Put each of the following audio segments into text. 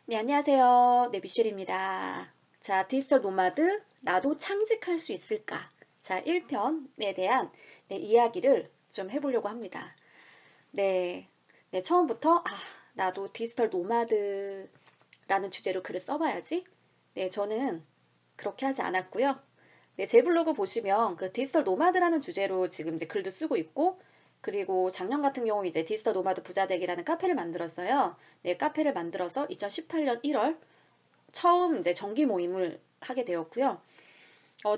네, 안녕하세요. 네, 미셸입니다. 자, 디지털 노마드, 나도 창직할 수 있을까? 자, 1편에 대한 이야기를 좀 해보려고 합니다. 네, 네, 처음부터, 나도 디지털 노마드라는 주제로 글을 써봐야지. 네, 저는 그렇게 하지 않았고요. 네, 제 블로그 보시면 그 디지털 노마드라는 주제로 지금 이제 글도 쓰고 있고, 그리고 작년 같은 경우 이제 디지털 노마드 부자되기라는 카페를 만들었어요. 네, 카페를 만들어서 2018년 1월 처음 이제 정기 모임을 하게 되었고요.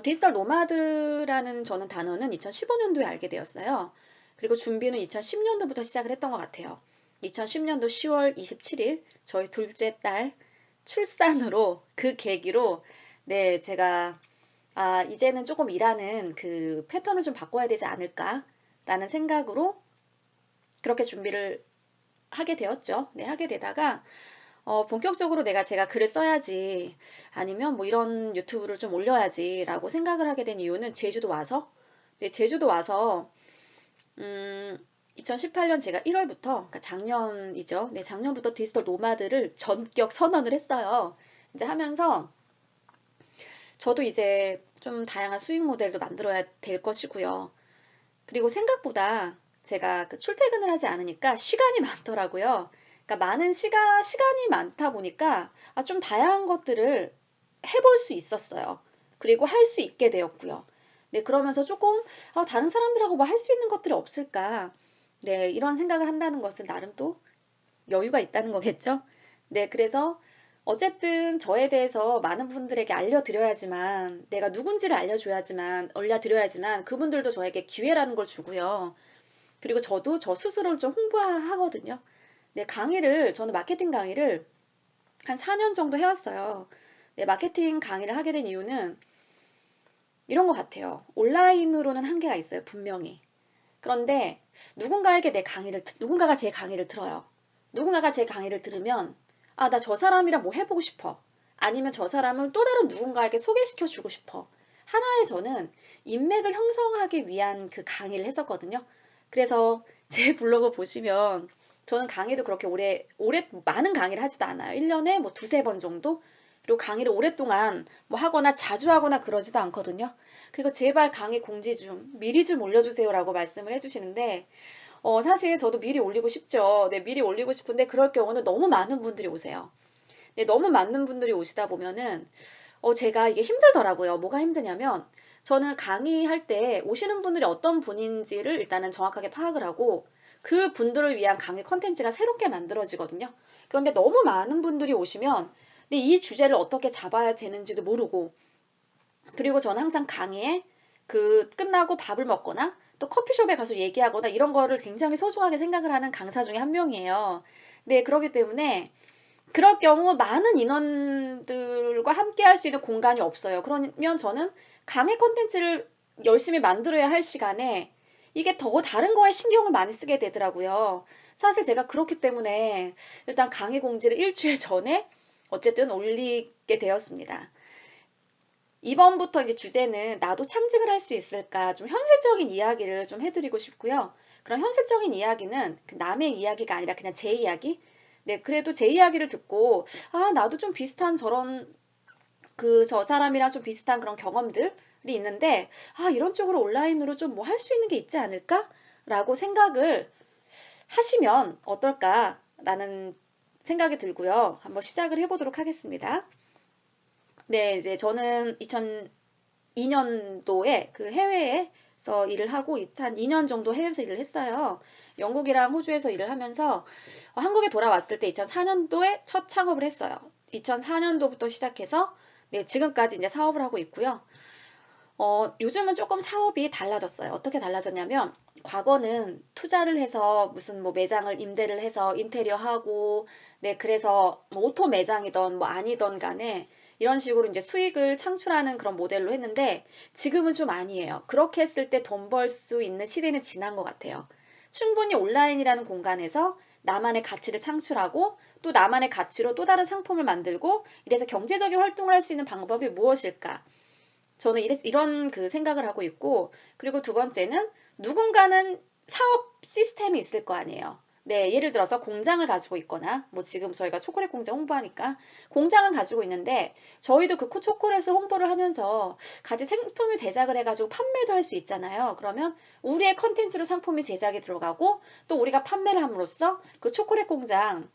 디지털 노마드라는 저는 단어는 2015년도에 알게 되었어요. 그리고 준비는 2010년도부터 시작을 했던 것 같아요. 2010년도 10월 27일 저희 둘째 딸 출산으로 그 계기로 네, 제가 이제는 조금 일하는 그 패턴을 좀 바꿔야 되지 않을까라는 생각으로 그렇게 준비를 하게 되었죠. 네, 하게 되다가 본격적으로 제가 글을 써야지 아니면 뭐 이런 유튜브를 좀 올려야지라고 생각을 하게 된 이유는 제주도 와서 네, 제주도 와서 2018년 제가 1월부터 그러니까 작년이죠. 네, 작년부터 디지털 노마드를 전격 선언을 했어요. 이제 하면서 저도 이제 좀 다양한 수익 모델도 만들어야 될 것이고요. 그리고 생각보다 제가 그 출퇴근을 하지 않으니까 시간이 많더라고요. 그러니까 시간이 많다 보니까 좀 다양한 것들을 해볼 수 있었어요. 그리고 할 수 있게 되었고요. 네, 그러면서 조금 다른 사람들하고 뭐 할 수 있는 것들이 없을까? 네, 이런 생각을 한다는 것은 나름 또 여유가 있다는 거겠죠? 네, 그래서 어쨌든 저에 대해서 많은 분들에게 알려드려야지만, 내가 누군지를 알려드려야지만, 그분들도 저에게 기회라는 걸 주고요. 그리고 저도 저 스스로를 좀 홍보하거든요. 네, 저는 마케팅 강의를 한 4년 정도 해왔어요. 네, 마케팅 강의를 하게 된 이유는 이런 것 같아요. 온라인으로는 한계가 있어요, 분명히. 그런데 누군가가 제 강의를 들어요. 누군가가 제 강의를 들으면, 나 저 사람이랑 뭐 해보고 싶어. 아니면 저 사람을 또 다른 누군가에게 소개시켜 주고 싶어. 하나의 저는 인맥을 형성하기 위한 그 강의를 했었거든요. 그래서 제 블로그 보시면 저는 강의도 그렇게 많은 강의를 하지도 않아요. 1년에 뭐 두세 번 정도? 그리고 강의를 오랫동안 뭐 하거나 자주 하거나 그러지도 않거든요. 그리고 제발 강의 공지 좀 미리 좀 올려주세요라고 말씀을 해주시는데 사실 저도 미리 올리고 싶죠. 네, 미리 올리고 싶은데 그럴 경우는 너무 많은 분들이 오세요. 네, 너무 많은 분들이 오시다 보면은 제가 이게 힘들더라고요. 뭐가 힘드냐면 저는 강의할 때 오시는 분들이 어떤 분인지를 일단은 정확하게 파악을 하고 그 분들을 위한 강의 컨텐츠가 새롭게 만들어지거든요. 그런데 너무 많은 분들이 오시면 근데 이 주제를 어떻게 잡아야 되는지도 모르고 그리고 저는 항상 강의에 끝나고 밥을 먹거나 또 커피숍에 가서 얘기하거나 이런 거를 굉장히 소중하게 생각을 하는 강사 중에 한 명이에요. 네, 그렇기 때문에 그럴 경우 많은 인원들과 함께 할 수 있는 공간이 없어요. 그러면 저는 강의 콘텐츠를 열심히 만들어야 할 시간에 이게 더 다른 거에 신경을 많이 쓰게 되더라고요. 사실 제가 그렇기 때문에 일단 강의 공지를 일주일 전에 어쨌든 올리게 되었습니다. 이번부터 이제 주제는 나도 참직을 할 수 있을까 좀 현실적인 이야기를 좀 해드리고 싶고요. 그런 현실적인 이야기는 남의 이야기가 아니라 그냥 제 이야기. 네, 그래도 제 이야기를 듣고 나도 좀 비슷한 저 사람이랑 좀 비슷한 그런 경험들이 있는데 이런 쪽으로 온라인으로 좀 뭐 할 수 있는 게 있지 않을까라고 생각을 하시면 어떨까라는 생각이 들고요. 한번 시작을 해보도록 하겠습니다. 네, 이제 저는 2002년도에 그 해외에서 일을 하고 한 2년 정도 해외에서 일을 했어요. 영국이랑 호주에서 일을 하면서 한국에 돌아왔을 때 2004년도에 첫 창업을 했어요. 2004년도부터 시작해서 네, 지금까지 이제 사업을 하고 있고요. 요즘은 조금 사업이 달라졌어요. 어떻게 달라졌냐면 과거는 투자를 해서 무슨 뭐 매장을 임대를 해서 인테리어 하고 네, 그래서 뭐 오토 매장이던 뭐 아니던 간에 이런 식으로 이제 수익을 창출하는 그런 모델로 했는데 지금은 좀 아니에요. 그렇게 했을 때 돈 벌 수 있는 시대는 지난 것 같아요. 충분히 온라인이라는 공간에서 나만의 가치를 창출하고 또 나만의 가치로 또 다른 상품을 만들고 이래서 경제적인 활동을 할 수 있는 방법이 무엇일까? 저는 이런 그 생각을 하고 있고, 그리고 두 번째는 누군가는 사업 시스템이 있을 거 아니에요. 네, 예를 들어서 공장을 가지고 있거나, 뭐 지금 저희가 초콜릿 공장 홍보하니까 공장을 가지고 있는데, 저희도 그 초콜릿을 홍보를 하면서 같이 상품을 제작을 해가지고 판매도 할 수 있잖아요. 그러면 우리의 컨텐츠로 상품이 제작이 들어가고, 또 우리가 판매를 함으로써 그 초콜릿 공장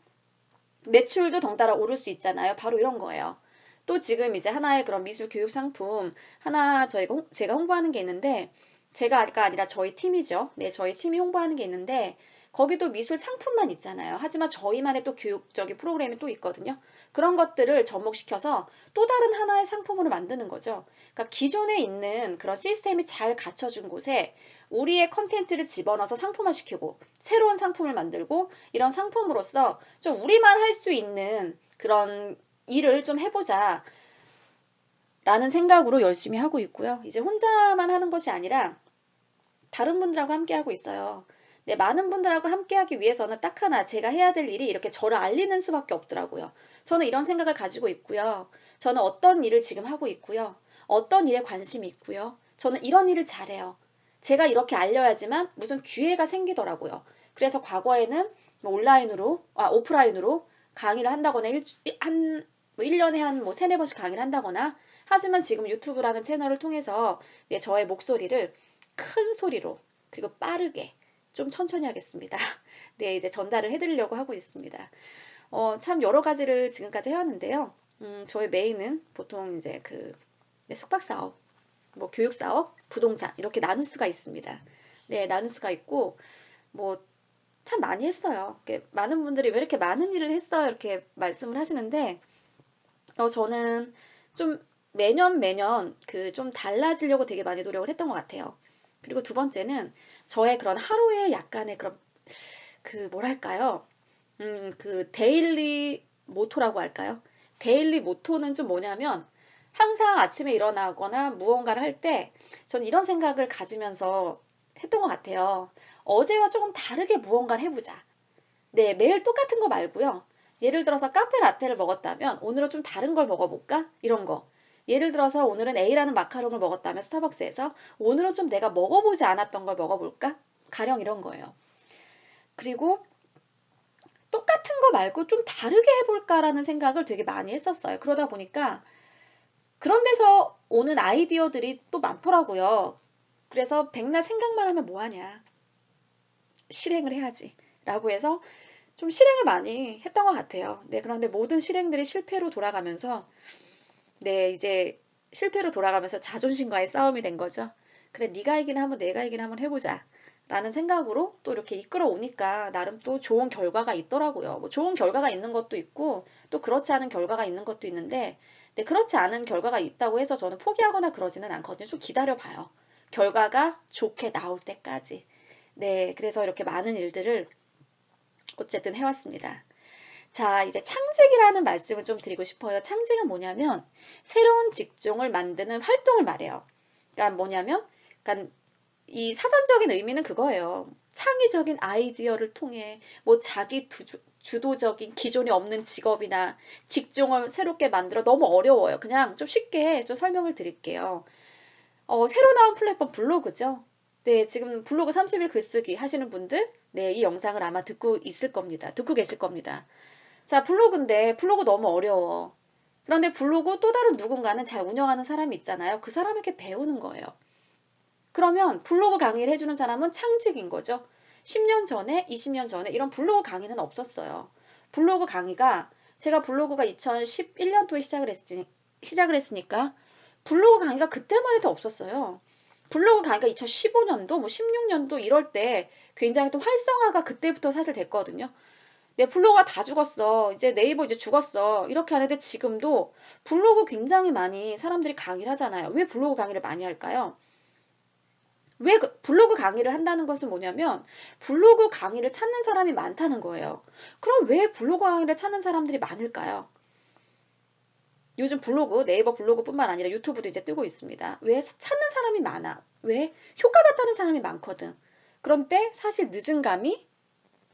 매출도 덩달아 오를 수 있잖아요. 바로 이런 거예요. 또 지금 이제 하나의 그런 미술 교육 상품, 하나 제가 홍보하는 게 있는데, 제가 아니라 저희 팀이죠. 네, 저희 팀이 홍보하는 게 있는데, 거기도 미술 상품만 있잖아요. 하지만 저희만의 또 교육적인 프로그램이 또 있거든요. 그런 것들을 접목시켜서 또 다른 하나의 상품으로 만드는 거죠. 그러니까 기존에 있는 그런 시스템이 잘 갖춰준 곳에 우리의 컨텐츠를 집어넣어서 상품화시키고 새로운 상품을 만들고 이런 상품으로서 좀 우리만 할 수 있는 그런 일을 좀 해보자 라는 생각으로 열심히 하고 있고요. 이제 혼자만 하는 것이 아니라 다른 분들하고 함께 하고 있어요. 네, 많은 분들하고 함께 하기 위해서는 딱 하나 제가 해야 될 일이 이렇게 저를 알리는 수밖에 없더라고요. 저는 이런 생각을 가지고 있고요. 저는 어떤 일을 지금 하고 있고요. 어떤 일에 관심이 있고요. 저는 이런 일을 잘해요. 제가 이렇게 알려야지만 무슨 기회가 생기더라고요. 그래서 과거에는 뭐 오프라인으로 강의를 한다거나 뭐 1년에 한 뭐 3, 4번씩 강의를 한다거나 하지만 지금 유튜브라는 채널을 통해서 네, 저의 목소리를 큰 소리로 그리고 빠르게 좀 천천히 하겠습니다. 네, 이제 전달을 해드리려고 하고 있습니다. 참 여러 가지를 지금까지 해왔는데요. 저의 메인은 보통 이제 네, 숙박 사업, 뭐 교육 사업, 부동산 이렇게 나눌 수가 있습니다. 네, 나눌 수가 있고 뭐 참 많이 했어요. 많은 분들이 왜 이렇게 많은 일을 했어요? 이렇게 말씀을 하시는데 저는 좀 매년 좀 달라지려고 되게 많이 노력을 했던 것 같아요. 그리고 두 번째는 저의 그런 하루의 약간의 그런 뭐랄까요? 데일리 모토라고 할까요? 데일리 모토는 좀 뭐냐면 항상 아침에 일어나거나 무언가를 할 때 전 이런 생각을 가지면서 했던 것 같아요. 어제와 조금 다르게 무언가를 해보자. 네, 매일 똑같은 거 말고요. 예를 들어서 카페 라떼를 먹었다면 오늘은 좀 다른 걸 먹어볼까? 이런 거. 예를 들어서 오늘은 A라는 마카롱을 먹었다면 스타벅스에서 오늘은 좀 내가 먹어보지 않았던 걸 먹어볼까? 가령 이런 거예요. 그리고 똑같은 거 말고 좀 다르게 해볼까라는 생각을 되게 많이 했었어요. 그러다 보니까 그런 데서 오는 아이디어들이 또 많더라고요. 그래서 백날 생각만 하면 뭐하냐. 실행을 해야지. 라고 해서 좀 실행을 많이 했던 것 같아요. 네, 그런데 모든 실행들이 실패로 돌아가면서, 네, 이제 실패로 돌아가면서 자존심과의 싸움이 된 거죠. 그래, 네가 이기나 한번 내가 이기나 한번 해보자. 라는 생각으로 또 이렇게 이끌어 오니까 나름 또 좋은 결과가 있더라고요. 뭐 좋은 결과가 있는 것도 있고 또 그렇지 않은 결과가 있는 것도 있는데 네, 그렇지 않은 결과가 있다고 해서 저는 포기하거나 그러지는 않거든요. 좀 기다려 봐요. 결과가 좋게 나올 때까지. 네, 그래서 이렇게 많은 일들을 어쨌든 해왔습니다. 자, 이제 창직이라는 말씀을 좀 드리고 싶어요. 창직은 뭐냐면 새로운 직종을 만드는 활동을 말해요. 그러니까 뭐냐면, 그러니까 이 사전적인 의미는 그거예요. 창의적인 아이디어를 통해 뭐 자기 주도적인 기존에 없는 직업이나 직종을 새롭게 만들어 너무 어려워요. 그냥 좀 쉽게 좀 설명을 드릴게요. 새로 나온 플랫폼 블로그죠. 네, 지금 블로그 30일 글쓰기 하시는 분들, 네, 이 영상을 아마 듣고 있을 겁니다. 듣고 계실 겁니다. 자, 블로그인데 블로그 너무 어려워. 그런데 블로그 또 다른 누군가는 잘 운영하는 사람이 있잖아요. 그 사람에게 배우는 거예요. 그러면 블로그 강의를 해주는 사람은 창직인 거죠. 10년 전에, 20년 전에 이런 블로그 강의는 없었어요. 블로그 강의가 제가 블로그가 2011년도에 시작을 했으니까 블로그 강의가 그때만 해도 없었어요. 블로그 강의가 2015년도, 뭐 16년도 이럴 때 굉장히 또 활성화가 그때부터 사실 됐거든요. 내 블로그가 다 죽었어. 이제 네이버 이제 죽었어. 이렇게 하는데 지금도 블로그 굉장히 많이 사람들이 강의를 하잖아요. 왜 블로그 강의를 많이 할까요? 왜 블로그 강의를 한다는 것은 뭐냐면 블로그 강의를 찾는 사람이 많다는 거예요. 그럼 왜 블로그 강의를 찾는 사람들이 많을까요? 요즘 블로그, 네이버 블로그뿐만 아니라 유튜브도 이제 뜨고 있습니다. 왜 찾는 사람이 많아? 왜? 효과 봤다는 사람이 많거든. 그런데 사실 늦은 감이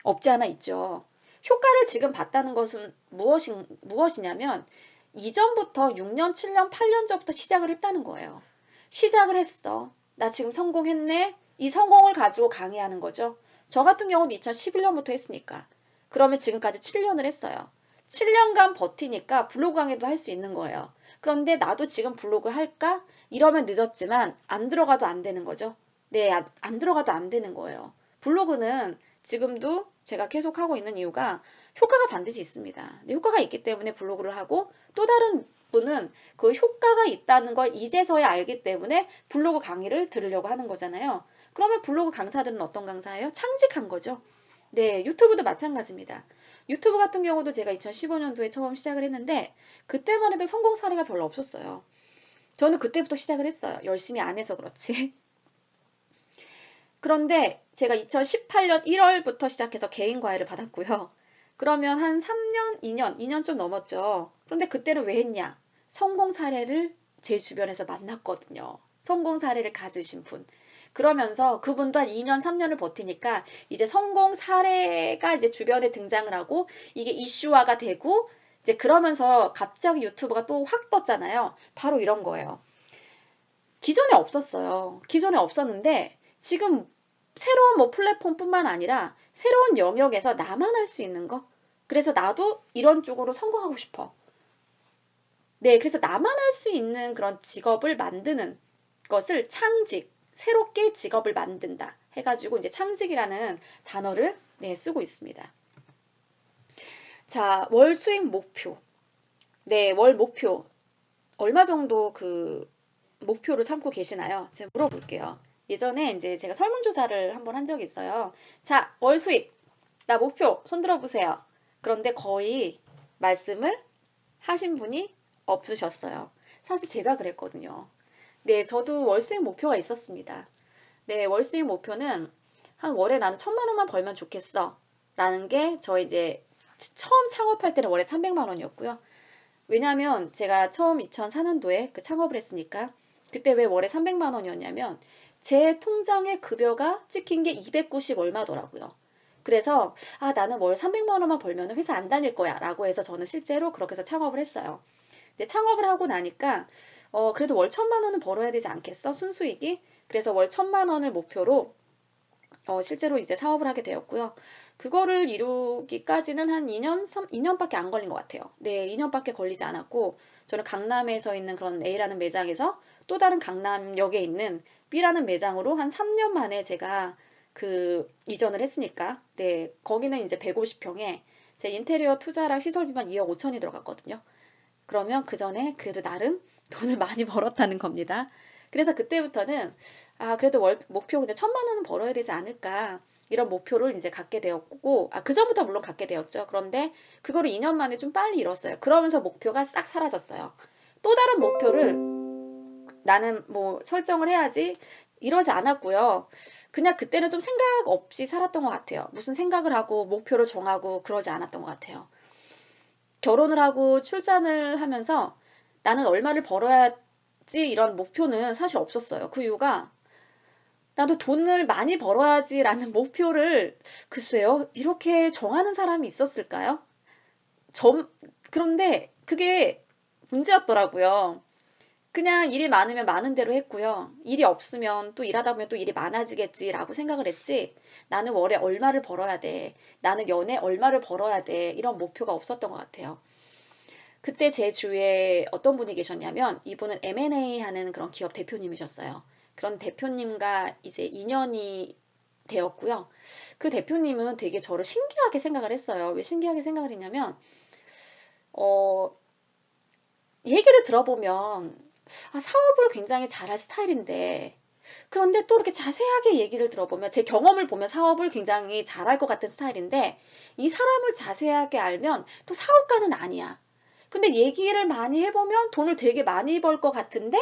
없지 않아 있죠. 효과를 지금 봤다는 것은 무엇이냐면 이전부터 6년, 7년, 8년 전부터 시작을 했다는 거예요. 시작을 했어. 나 지금 성공했네. 이 성공을 가지고 강의하는 거죠. 저 같은 경우는 2011년부터 했으니까. 그러면 지금까지 7년을 했어요. 7년간 버티니까 블로그 강의도 할 수 있는 거예요. 그런데 나도 지금 블로그 할까? 이러면 늦었지만 안 들어가도 안 되는 거죠. 네, 안 들어가도 안 되는 거예요. 블로그는 지금도 제가 계속 하고 있는 이유가 효과가 반드시 있습니다. 효과가 있기 때문에 블로그를 하고 또 다른 분은 그 효과가 있다는 걸 이제서야 알기 때문에 블로그 강의를 들으려고 하는 거잖아요. 그러면 블로그 강사들은 어떤 강사예요? 창직한 거죠. 네, 유튜브도 마찬가지입니다. 유튜브 같은 경우도 제가 2015년도에 처음 시작을 했는데 그때만 해도 성공 사례가 별로 없었어요. 저는 그때부터 시작을 했어요. 열심히 안 해서 그렇지. 그런데 제가 2018년 1월부터 시작해서 개인 과외를 받았고요. 그러면 한 3년, 2년 좀 넘었죠. 그런데 그때는 왜 했냐? 성공 사례를 제 주변에서 만났거든요. 성공 사례를 가지신 분. 그러면서 그분도 한 2년, 3년을 버티니까 이제 성공 사례가 이제 주변에 등장을 하고 이게 이슈화가 되고 이제 그러면서 갑자기 유튜브가 또 확 떴잖아요. 바로 이런 거예요. 기존에 없었어요. 기존에 없었는데 지금 새로운 뭐 플랫폼뿐만 아니라 새로운 영역에서 나만 할 수 있는 거. 그래서 나도 이런 쪽으로 성공하고 싶어. 네, 그래서 나만 할 수 있는 그런 직업을 만드는 것을 창직, 새롭게 직업을 만든다 해가지고 이제 창직이라는 단어를 네, 쓰고 있습니다. 자, 월 수익 목표. 네, 월 목표. 얼마 정도 그 목표를 삼고 계시나요? 제가 물어볼게요. 예전에 이제 제가 설문조사를 한번 한 적이 있어요. 자, 월 수입. 나 목표 손 들어보세요. 그런데 거의 말씀을 하신 분이 없으셨어요. 사실 제가 그랬거든요. 네, 저도 월 수입 목표가 있었습니다. 네, 월 수입 목표는 한 월에 나는 1,000만 원만 벌면 좋겠어. 라는 게 저 이제 처음 창업할 때는 월에 300만 원이었고요. 왜냐하면 제가 처음 2004년도에 그 창업을 했으니까 그때 왜 월에 300만 원이었냐면 제 통장에 급여가 찍힌 게 290 얼마더라고요. 그래서 아 나는 월 300만 원만 벌면 회사 안 다닐 거야 라고 해서 저는 실제로 그렇게 해서 창업을 했어요. 근데 창업을 하고 나니까 그래도 월 1,000만 원은 벌어야 되지 않겠어? 순수익이? 그래서 월 1,000만 원을 목표로 실제로 이제 사업을 하게 되었고요. 그거를 이루기까지는 한 2년밖에 안 걸린 것 같아요. 네, 2년밖에 걸리지 않았고, 저는 강남에서 있는 그런 A라는 매장에서 또 다른 강남역에 있는 B라는 매장으로 한 3년 만에 제가 그 이전을 했으니까, 네, 거기는 이제 150평에 제 인테리어 투자랑 시설비만 2억 5천이 들어갔거든요. 그러면 그 전에 그래도 나름 돈을 많이 벌었다는 겁니다. 그래서 그때부터는 아 그래도 월 목표 근데 1,000만 원은 벌어야 되지 않을까 이런 목표를 이제 갖게 되었고 그 전부터 물론 갖게 되었죠. 그런데 그거를 2년 만에 좀 빨리 이뤘어요. 그러면서 목표가 싹 사라졌어요. 또 다른 목표를 나는 뭐 설정을 해야지 이러지 않았고요. 그냥 그때는 좀 생각 없이 살았던 것 같아요. 무슨 생각을 하고 목표를 정하고 그러지 않았던 것 같아요. 결혼을 하고 출산을 하면서 나는 얼마를 벌어야지 이런 목표는 사실 없었어요. 그 이유가 나도 돈을 많이 벌어야지라는 목표를 글쎄요, 이렇게 정하는 사람이 있었을까요? 점, 그런데 그게 문제였더라고요. 그냥 일이 많으면 많은 대로 했고요. 일이 없으면 또 일하다 보면 또 일이 많아지겠지라고 생각을 했지. 나는 월에 얼마를 벌어야 돼. 나는 연애 얼마를 벌어야 돼. 이런 목표가 없었던 것 같아요. 그때 제 주위에 어떤 분이 계셨냐면 이분은 M&A 하는 그런 기업 대표님이셨어요. 그런 대표님과 이제 인연이 되었고요. 그 대표님은 되게 저를 신기하게 생각을 했어요. 왜 신기하게 생각을 했냐면, 어, 얘기를 들어보면, 사업을 굉장히 잘할 스타일인데, 그런데 또 이렇게 자세하게 얘기를 들어보면, 제 경험을 보면 사업을 굉장히 잘할 것 같은 스타일인데, 이 사람을 자세하게 알면 또 사업가는 아니야. 근데 얘기를 많이 해보면 돈을 되게 많이 벌 것 같은데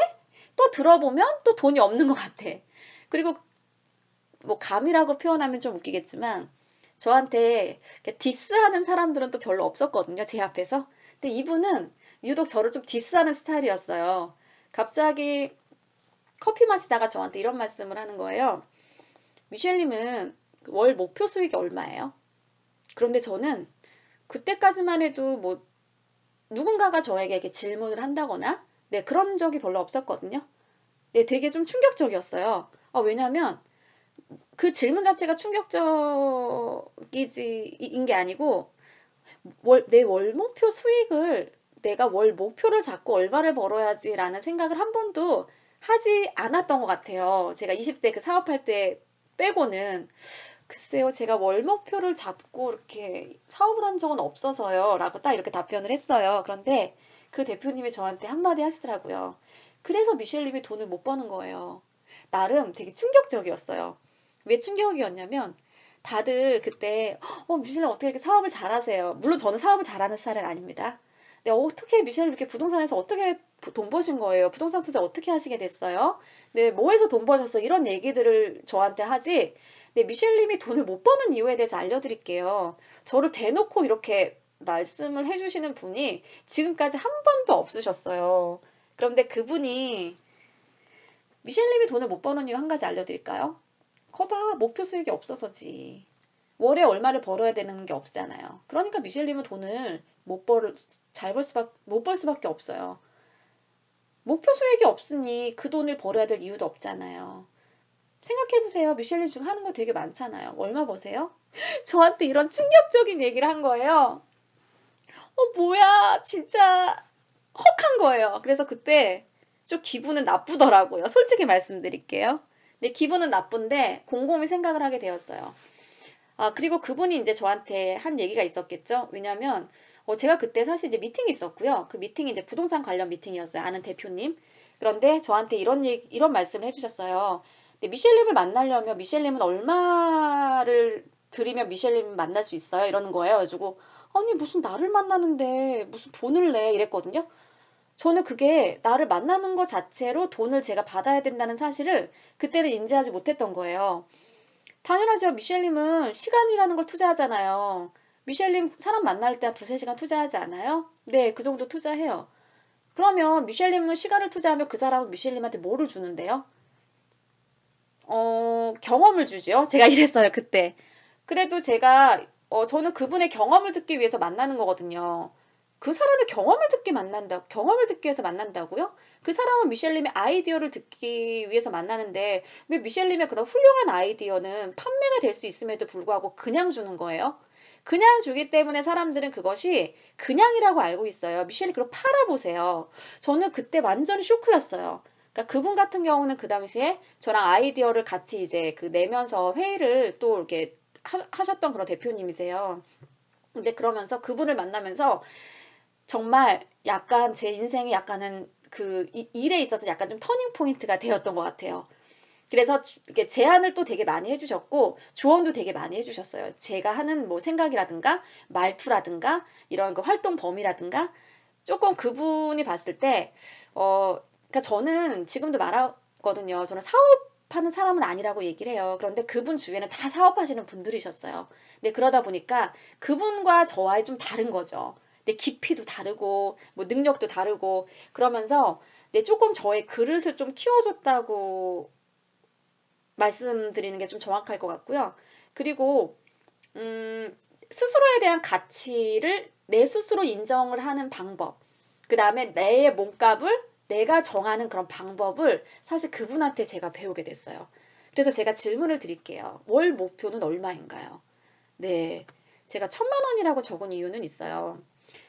또 들어보면 또 돈이 없는 것 같아. 그리고 뭐 감이라고 표현하면 좀 웃기겠지만 저한테 디스하는 사람들은 또 별로 없었거든요. 제 앞에서. 근데 이분은 유독 저를 좀 디스하는 스타일이었어요. 갑자기 커피 마시다가 저한테 이런 말씀을 하는 거예요. 미셸님은 월 목표 수익이 얼마예요? 그런데 저는 그때까지만 해도 뭐 누군가가 저에게 이렇게 질문을 한다거나 네, 그런 적이 별로 없었거든요. 네, 되게 좀 충격적이었어요. 왜냐면 그 질문 자체가 충격적인 게 아니고 내 월 목표 수익을 내가 월 목표를 잡고 얼마를 벌어야지라는 생각을 한 번도 하지 않았던 것 같아요. 제가 20대 그 사업할 때 빼고는 글쎄요, 제가 월 목표를 잡고 이렇게 사업을 한 적은 없어서요. 라고 딱 이렇게 답변을 했어요. 그런데 그 대표님이 저한테 한마디 하시더라고요. 그래서 미셸님이 돈을 못 버는 거예요. 나름 되게 충격적이었어요. 왜 충격이었냐면 다들 그때 미셸님 어떻게 이렇게 사업을 잘하세요? 물론 저는 사업을 잘하는 스타일은 아닙니다. 근데 어떻게 미셸님 이렇게 부동산에서 어떻게 돈 버신 거예요? 부동산 투자 어떻게 하시게 됐어요? 네, 뭐해서 돈 버셨어? 이런 얘기들을 저한테 하지. 네, 미셸님이 돈을 못 버는 이유에 대해서 알려드릴게요. 저를 대놓고 이렇게 말씀을 해주시는 분이 지금까지 한 번도 없으셨어요. 그런데 그분이 미셸님이 돈을 못 버는 이유 한 가지 알려드릴까요? 거봐, 목표 수익이 없어서지. 월에 얼마를 벌어야 되는 게 없잖아요. 그러니까 미셸님은 돈을 못 벌 수밖에 없어요. 목표 수익이 없으니 그 돈을 벌어야 될 이유도 없잖아요. 생각해보세요. 미셸님 중 하는 거 되게 많잖아요. 얼마 버세요? 저한테 이런 충격적인 얘기를 한 거예요. 뭐야, 진짜 헉한 거예요. 그래서 그때 좀 기분은 나쁘더라고요. 솔직히 말씀드릴게요. 근데 기분은 나쁜데 곰곰이 생각을 하게 되었어요. 아, 그리고 그분이 이제 저한테 한 얘기가 있었겠죠. 왜냐면 제가 그때 사실 이제 미팅이 있었고요. 그 미팅이 이제 부동산 관련 미팅이었어요. 아는 대표님. 그런데 저한테 이런 말씀을 해주셨어요. 근데 미셸님을 만나려면 미셸님은 얼마를 드리면 미셸님을 만날 수 있어요? 이러는 거예요. 그래가지고 아니 무슨 나를 만나는데 무슨 돈을 내 이랬거든요. 저는 그게 나를 만나는 것 자체로 돈을 제가 받아야 된다는 사실을 그때는 인지하지 못했던 거예요. 당연하죠. 미셸님은 시간이라는 걸 투자하잖아요. 미셸님 사람 만날 때 한 두세 시간 투자하지 않아요? 네, 그 정도 투자해요. 그러면 미셸님은 시간을 투자하면 그 사람은 미셸님한테 뭐를 주는데요? 경험을 주죠. 제가 이랬어요, 그때. 그래도 저는 그분의 경험을 듣기 위해서 만나는 거거든요. 그 사람의 경험을 듣기 위해서 만난다고요? 그 사람은 미셸님의 아이디어를 듣기 위해서 만나는데, 왜 미셸님의 그런 훌륭한 아이디어는 판매가 될 수 있음에도 불구하고 그냥 주는 거예요? 그냥 주기 때문에 사람들은 그것이 그냥이라고 알고 있어요. 미셸님 그럼 팔아보세요. 저는 그때 완전 쇼크였어요. 그러니까 그분 같은 경우는 그 당시에 저랑 아이디어를 같이 이제 그 내면서 회의를 또 이렇게 하셨던 그런 대표님이세요. 근데 그러면서 그분을 만나면서 정말 약간 제 인생에 약간은 그 일에 있어서 약간 좀 터닝 포인트가 되었던 것 같아요. 그래서 이렇게 제안을 또 되게 많이 해주셨고 조언도 되게 많이 해주셨어요. 제가 하는 뭐 생각이라든가 말투라든가 이런 그 활동 범위라든가 조금 그분이 봤을 때 그러니까 저는 지금도 말하거든요. 저는 사업하는 사람은 아니라고 얘기를 해요. 그런데 그분 주위에는 다 사업하시는 분들이셨어요. 근데 그러다 보니까 그분과 저와의 좀 다른 거죠. 내 깊이도 다르고 뭐 능력도 다르고 그러면서 조금 저의 그릇을 좀 키워줬다고 말씀드리는 게 좀 정확할 것 같고요. 그리고 스스로에 대한 가치를 내 스스로 인정을 하는 방법. 그 다음에 내 몸값을 내가 정하는 그런 방법을 사실 그분한테 제가 배우게 됐어요. 그래서 제가 질문을 드릴게요. 월 목표는 얼마인가요? 네. 제가 1,000만 원이라고 적은 이유는 있어요.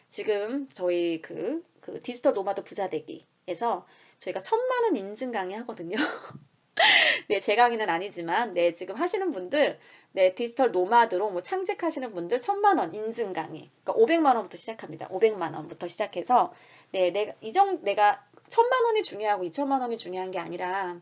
지금 저희 그 디지털 노마드 부자 되기에서 저희가 1,000만 원 인증 강의 하거든요. 네, 제 강의는 아니지만, 네, 지금 하시는 분들, 네, 디지털 노마드로 뭐 창직하시는 분들 1,000만 원 인증 강의. 그러니까 500만 원부터 시작합니다. 500만 원부터 시작해서, 네, 내가 1,000만 원이 중요하고 2,000만 원이 중요한 게 아니라,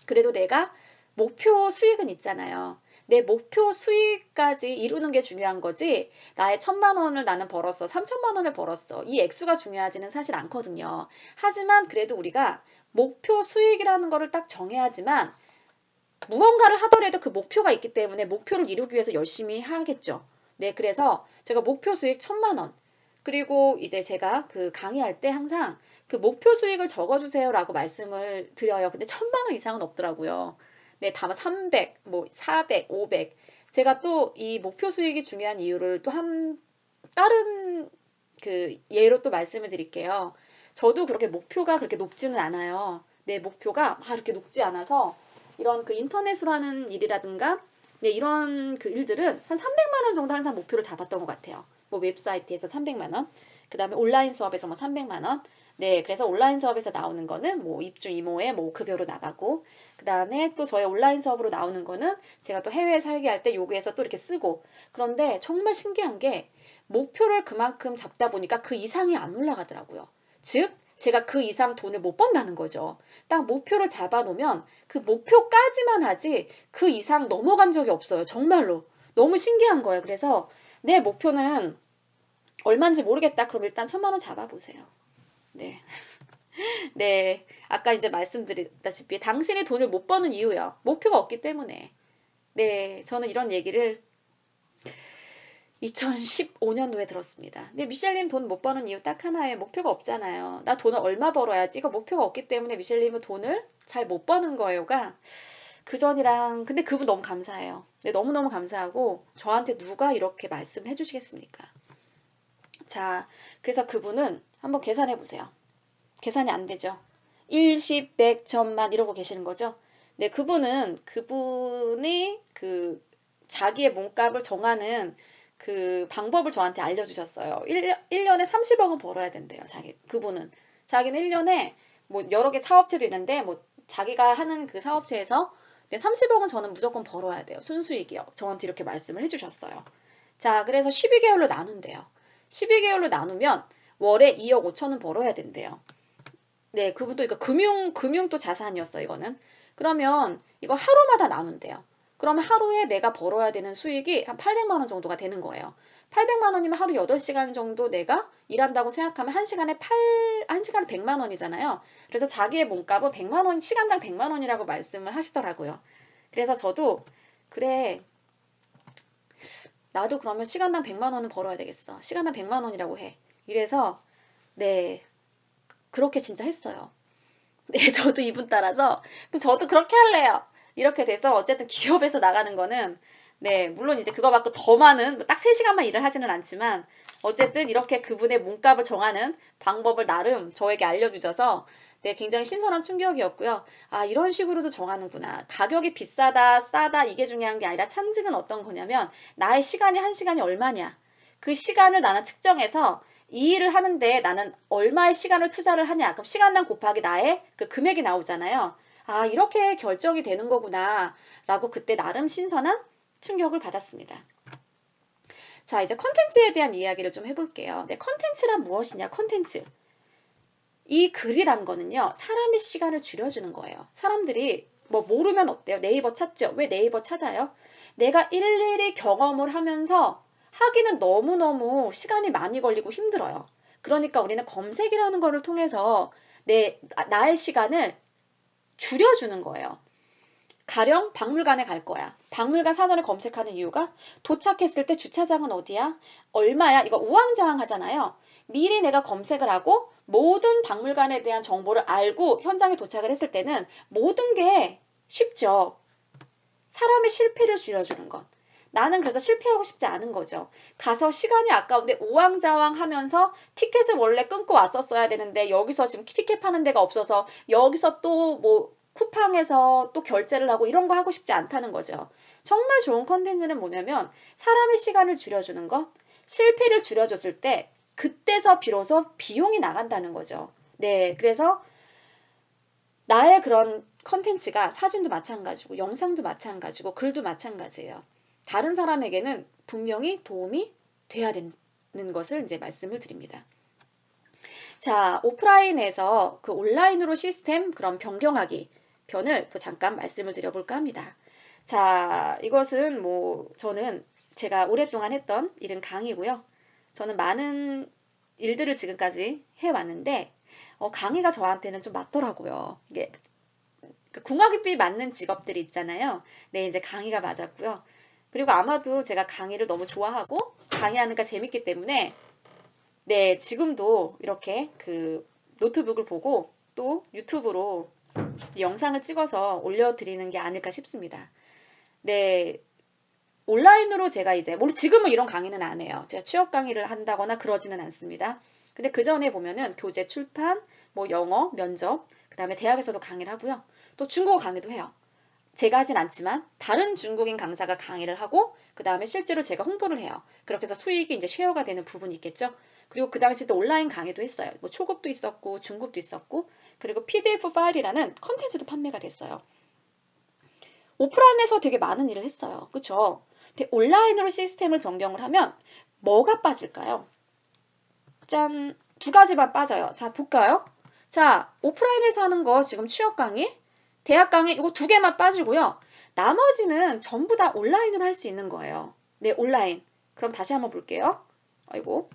그래도 내가 목표 수익은 있잖아요. 내 목표 수익까지 이루는 게 중요한 거지, 나의 1,000만 원을 나는 벌었어, 3,000만 원을 벌었어. 이 액수가 중요하지는 사실 않거든요. 하지만 그래도 우리가 목표 수익이라는 거를 딱 정해야지만 무언가를 하더라도 그 목표가 있기 때문에 목표를 이루기 위해서 열심히 하겠죠. 네, 그래서 제가 목표 수익 1,000만 원. 그리고 이제 제가 그 강의할 때 항상 그 목표 수익을 적어주세요라고 말씀을 드려요. 근데 1,000만 원 이상은 없더라고요. 네, 다만 300, 뭐 400, 500. 제가 또 이 목표 수익이 중요한 이유를 또 다른 그 예로 또 말씀을 드릴게요. 저도 그렇게 목표가 그렇게 높지는 않아요. 내 목표가 막 이렇게 높지 않아서 이런 그 인터넷으로 하는 일이라든가 네, 이런 그 일들은 한 300만 원 정도 항상 목표를 잡았던 것 같아요. 뭐 웹사이트에서 300만 원, 그 다음에 온라인 수업에서 뭐 300만 원. 네, 그래서 온라인 수업에서 나오는 거는 뭐 입주 이모의 뭐 급여로 나가고, 그 다음에 또 저의 온라인 수업으로 나오는 거는 제가 또 해외에 살게 할 때 요구해서 또 이렇게 쓰고. 그런데 정말 신기한 게 목표를 그만큼 잡다 보니까 그 이상이 안 올라가더라고요. 즉, 제가 그 이상 돈을 못 번다는 거죠. 딱 목표를 잡아놓으면 그 목표까지만 하지 그 이상 넘어간 적이 없어요. 정말로. 너무 신기한 거예요. 그래서 내 목표는 얼마인지 모르겠다. 그럼 일단 1,000만 원 잡아보세요. 네. 네. 아까 이제 말씀드렸다시피 당신이 돈을 못 버는 이유요. 목표가 없기 때문에. 네. 저는 이런 얘기를 2015년도에 들었습니다. 근데 미셸님 돈 못 버는 이유 딱 하나에 목표가 없잖아요. 나 돈을 얼마 벌어야지. 이거 목표가 없기 때문에 미셸님은 돈을 잘 못 버는 거예요가 그전이랑 근데 그분 너무 감사해요. 네, 너무너무 감사하고 저한테 누가 이렇게 말씀을 해주시겠습니까? 자, 그래서 그분은 한번 계산해 보세요. 계산이 안 되죠. 1, 10, 100, 1000만 이러고 계시는 거죠. 네, 그분이 그 자기의 몸값을 정하는 그 방법을 저한테 알려주셨어요. 1년에 30억은 벌어야 된대요. 자기는 1년에 뭐 여러 개 사업체도 있는데 뭐 자기가 하는 그 사업체에서 30억은 저는 무조건 벌어야 돼요. 순수익이요. 저한테 이렇게 말씀을 해주셨어요. 자, 그래서 12개월로 나눈대요. 12개월로 나누면 월에 2억 5천은 벌어야 된대요. 네, 그분도 이거 금융 또 자산이었어, 이거는. 그러면 이거 하루마다 나눈대요. 그러면 하루에 내가 벌어야 되는 수익이 한 800만 원 정도가 되는 거예요. 800만 원이면 하루 8시간 정도 내가 일한다고 생각하면 1시간에 100만 원이잖아요. 그래서 자기의 몸값은 100만 원, 시간당 100만 원이라고 말씀을 하시더라고요. 그래서 저도 그래, 나도 그러면 시간당 100만 원은 벌어야 되겠어. 시간당 100만 원이라고 해. 이래서 네, 그렇게 진짜 했어요. 네, 저도 이분 따라서 그럼 저도 그렇게 할래요. 이렇게 돼서 어쨌든 기업에서 나가는 거는 네, 물론 이제 그거 받고 더 많은 딱 3시간만 일을 하지는 않지만 어쨌든 이렇게 그분의 몸값을 정하는 방법을 나름 저에게 알려주셔서 네, 굉장히 신선한 충격이었고요. 아, 이런 식으로도 정하는구나. 가격이 비싸다, 싸다 이게 중요한 게 아니라 찬직은 어떤 거냐면 나의 시간이 한 시간이 얼마냐. 그 시간을 나는 측정해서 이 일을 하는데 나는 얼마의 시간을 투자를 하냐. 그럼 시간당 곱하기 나의 그 금액이 나오잖아요. 아, 이렇게 결정이 되는 거구나. 라고 그때 나름 신선한 충격을 받았습니다. 자, 이제 컨텐츠에 대한 이야기를 좀 해볼게요. 네, 컨텐츠란 무엇이냐? 컨텐츠. 이 글이란 거는요, 사람의 시간을 줄여주는 거예요. 사람들이 뭐 모르면 어때요? 네이버 찾죠? 왜 네이버 찾아요? 내가 일일이 경험을 하면서 하기는 너무너무 시간이 많이 걸리고 힘들어요. 그러니까 우리는 검색이라는 거를 통해서 나의 시간을 줄여주는 거예요. 가령 박물관에 갈 거야. 박물관 사전에 검색하는 이유가 도착했을 때 주차장은 어디야? 얼마야? 이거 우왕좌왕 하잖아요. 미리 내가 검색을 하고 모든 박물관에 대한 정보를 알고 현장에 도착을 했을 때는 모든 게 쉽죠. 사람의 실패를 줄여주는 것. 나는 그래서 실패하고 싶지 않은 거죠. 가서 시간이 아까운데 우왕좌왕 하면서 티켓을 원래 끊고 왔었어야 되는데 여기서 지금 티켓 파는 데가 없어서 여기서 또 뭐 쿠팡에서 또 결제를 하고 이런 거 하고 싶지 않다는 거죠. 정말 좋은 컨텐츠는 뭐냐면 사람의 시간을 줄여주는 것, 실패를 줄여줬을 때 그때서 비로소 비용이 나간다는 거죠. 네, 그래서 나의 그런 컨텐츠가 사진도 마찬가지고 영상도 마찬가지고 글도 마찬가지예요. 다른 사람에게는 분명히 도움이 돼야 되는 것을 이제 말씀을 드립니다. 자, 오프라인에서 그 온라인으로 시스템 그런 변경하기 편을 또 잠깐 말씀을 드려볼까 합니다. 자, 이것은 뭐 저는 제가 오랫동안 했던 일은 강의고요. 저는 많은 일들을 지금까지 해왔는데 강의가 저한테는 좀 맞더라고요. 이게 궁합이 맞는 직업들이 있잖아요. 네, 이제 강의가 맞았고요. 그리고 아마도 제가 강의를 너무 좋아하고 강의하니까 재밌기 때문에 네, 지금도 이렇게 그 노트북을 보고 또 유튜브로 영상을 찍어서 올려드리는 게 아닐까 싶습니다. 네, 온라인으로 제가 이제 지금은 이런 강의는 안 해요. 제가 취업 강의를 한다거나 그러지는 않습니다. 근데 그 전에 보면은 교재 출판, 뭐 영어, 면접, 그 다음에 대학에서도 강의를 하고요. 또 중국어 강의도 해요. 제가 하진 않지만 다른 중국인 강사가 강의를 하고 그 다음에 실제로 제가 홍보를 해요. 그렇게 해서 수익이 이제 쉐어가 되는 부분이 있겠죠. 그리고 그 당시 또 온라인 강의도 했어요. 뭐 초급도 있었고 중급도 있었고 그리고 PDF 파일이라는 컨텐츠도 판매가 됐어요. 오프라인에서 되게 많은 일을 했어요. 그쵸? 근데 온라인으로 시스템을 변경을 하면 뭐가 빠질까요? 짠! 두 가지만 빠져요. 자, 볼까요? 자, 오프라인에서 하는 거 지금 취업 강의, 대학 강의 이거 두 개만 빠지고요. 나머지는 전부 다 온라인으로 할 수 있는 거예요. 네, 온라인. 그럼 다시 한번 볼게요. 아이고.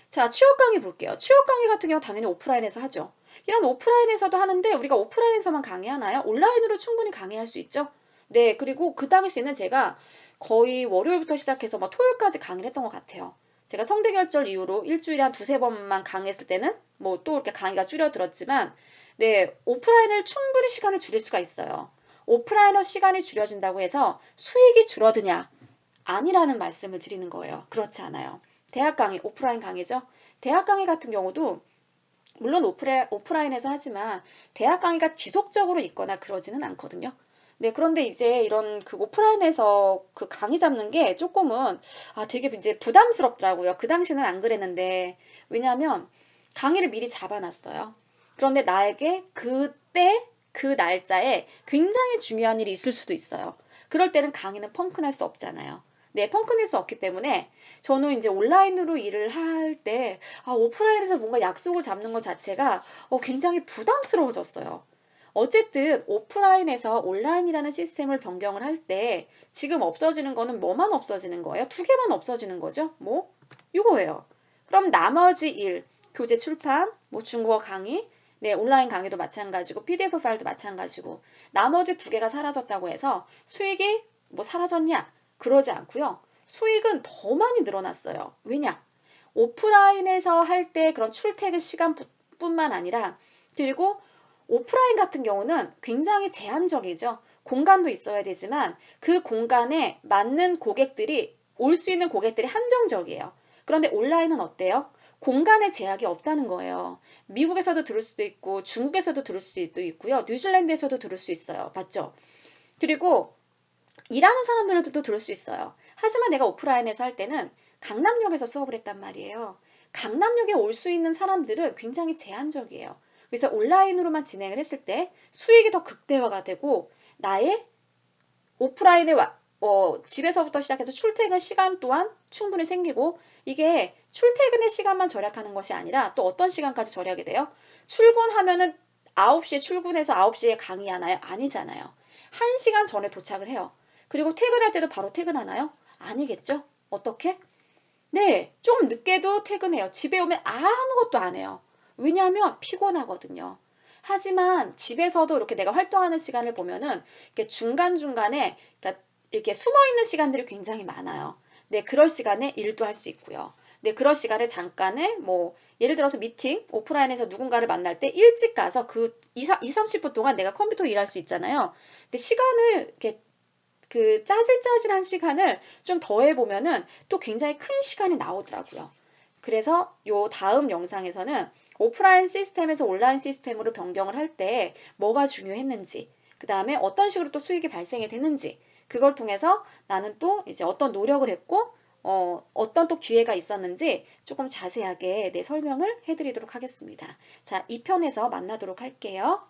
자, 취업 강의 볼게요. 취업 강의 같은 경우 당연히 오프라인에서 하죠. 이런 오프라인에서도 하는데 우리가 오프라인에서만 강의하나요? 온라인으로 충분히 강의할 수 있죠. 네, 그리고 그 당시에는 제가 거의 월요일부터 시작해서 막 토요일까지 강의를 했던 것 같아요. 제가 성대결절 이후로 일주일에 한 두세 번만 강의했을 때는 뭐 또 이렇게 강의가 줄어들었지만 네, 오프라인을 충분히 시간을 줄일 수가 있어요. 오프라인어 시간이 줄여진다고 해서 수익이 줄어드냐? 아니라는 말씀을 드리는 거예요. 그렇지 않아요. 대학 강의, 오프라인 강의죠. 대학 강의 같은 경우도 물론 오프라인에서 하지만 대학 강의가 지속적으로 있거나 그러지는 않거든요. 네, 그런데 이제 이런 그 오프라인에서 그 강의 잡는 게 조금은 되게 이제 부담스럽더라고요. 그 당시는 안 그랬는데 왜냐하면 강의를 미리 잡아놨어요. 그런데 나에게 그때 그 날짜에 굉장히 중요한 일이 있을 수도 있어요. 그럴 때는 강의는 펑크날 수 없잖아요. 네, 펑크낼 수 없기 때문에 저는 이제 온라인으로 일을 할 때 오프라인에서 뭔가 약속을 잡는 것 자체가 굉장히 부담스러워졌어요. 어쨌든 오프라인에서 온라인이라는 시스템을 변경을 할 때 지금 없어지는 거는 뭐만 없어지는 거예요? 두 개만 없어지는 거죠? 뭐? 이거예요. 그럼 나머지 일, 교재 출판, 뭐 중국어 강의, 네, 온라인 강의도 마찬가지고 PDF 파일도 마찬가지고 나머지 두 개가 사라졌다고 해서 수익이 뭐 사라졌냐? 그러지 않고요. 수익은 더 많이 늘어났어요. 왜냐? 오프라인에서 할 때 그런 출퇴근 시간뿐만 아니라 그리고 오프라인 같은 경우는 굉장히 제한적이죠. 공간도 있어야 되지만 그 공간에 맞는 고객들이 올 수 있는 고객들이 한정적이에요. 그런데 온라인은 어때요? 공간의 제약이 없다는 거예요. 미국에서도 들을 수도 있고 중국에서도 들을 수도 있고요. 뉴질랜드에서도 들을 수 있어요. 맞죠? 그리고 일하는 사람들도 들을 수 있어요. 하지만 내가 오프라인에서 할 때는 강남역에서 수업을 했단 말이에요. 강남역에 올 수 있는 사람들은 굉장히 제한적이에요. 그래서 온라인으로만 진행을 했을 때 수익이 더 극대화가 되고 나의 오프라인에 집에서부터 시작해서 출퇴근 시간 또한 충분히 생기고 이게 출퇴근의 시간만 절약하는 것이 아니라 또 어떤 시간까지 절약이 돼요? 출근하면은 9시에 출근해서 9시에 강의하나요? 아니잖아요. 1시간 전에 도착을 해요. 그리고 퇴근할 때도 바로 퇴근하나요? 아니겠죠? 어떻게? 네, 조금 늦게도 퇴근해요. 집에 오면 아무것도 안 해요. 왜냐하면 피곤하거든요. 하지만 집에서도 이렇게 내가 활동하는 시간을 보면은 이렇게 중간중간에 그러니까 이렇게 숨어 있는 시간들이 굉장히 많아요. 네, 그럴 시간에 일도 할 수 있고요. 네, 그럴 시간에 잠깐에 뭐 예를 들어서 미팅, 오프라인에서 누군가를 만날 때 일찍 가서 그 2, 30분 동안 내가 컴퓨터 일할 수 있잖아요. 근데 시간을 이렇게 그 짜질짜질한 시간을 좀 더해보면은 또 굉장히 큰 시간이 나오더라고요. 그래서 요 다음 영상에서는 오프라인 시스템에서 온라인 시스템으로 변경을 할 때 뭐가 중요했는지, 그 다음에 어떤 식으로 또 수익이 발생이 되는지, 그걸 통해서 나는 또 이제 어떤 노력을 했고, 어떤 또 기회가 있었는지 조금 자세하게 설명을 해드리도록 하겠습니다. 자, 2편에서 만나도록 할게요.